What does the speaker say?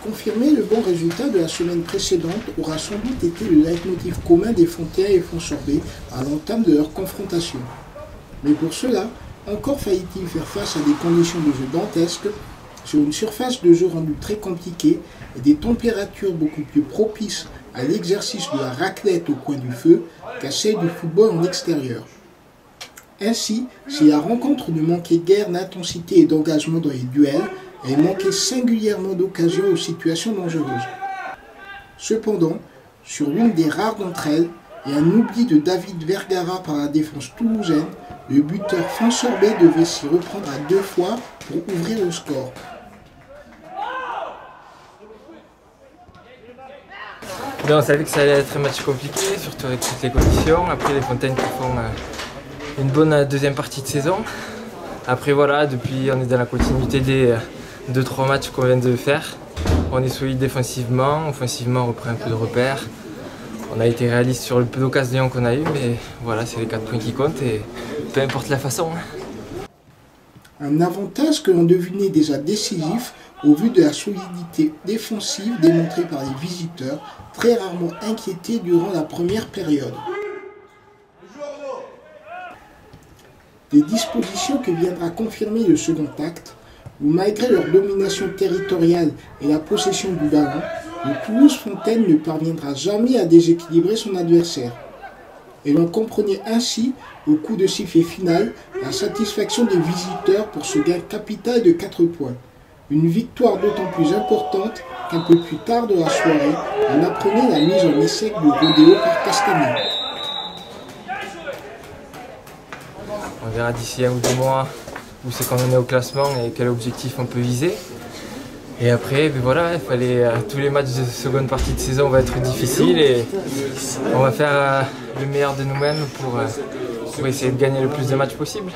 Confirmer le bon résultat de la semaine précédente aura sans doute été le leitmotiv commun des Fontains et Fonsorbais à l'entame de leur confrontation. Mais pour cela, encore faillit-il faire face à des conditions de jeu dantesques, sur une surface de jeu rendue très compliquée et des températures beaucoup plus propices à l'exercice de la raclette au coin du feu qu'à celle du football en extérieur. Ainsi, si la rencontre ne manquait guère d'intensité et d'engagement dans les duels, elle manquait singulièrement d'occasions aux situations dangereuses. Cependant, sur l'une des rares d'entre elles, et un oubli de David Vergara par la défense toulousaine, le buteur Fonsorbais devait s'y reprendre à 2 fois pour ouvrir le score. Ben, on savait que ça allait être un match compliqué, surtout avec toutes les conditions. Après, les Fontaines qui font une bonne deuxième partie de saison. Après, voilà, depuis, on est dans la continuité des 2-3 matchs qu'on vient de faire. On est solide défensivement, offensivement, on reprend un peu de repères. On a été réaliste sur le peu d'occasions qu'on a eu, mais voilà, c'est les 4 points qui comptent et peu importe la façon. Un avantage que l'on devinait déjà décisif au vu de la solidité défensive démontrée par les visiteurs, très rarement inquiétés durant la première période. Des dispositions que viendra confirmer le second acte, où malgré leur domination territoriale et la possession du ballon, le Toulouse-Fontaine ne parviendra jamais à déséquilibrer son adversaire. Et l'on comprenait ainsi, au coup de sifflet final, la satisfaction des visiteurs pour ce gain capital de 4 points. Une victoire d'autant plus importante qu'un peu plus tard de la soirée, on apprenait la mise en échec du rodéo par Castagnet. On verra d'ici 1 ou 2 mois où c'est qu'on en est au classement et quel objectif on peut viser. Et après, ben voilà, tous les matchs de seconde partie de saison vont être difficiles et on va faire le meilleur de nous-mêmes pour essayer de gagner le plus de matchs possible.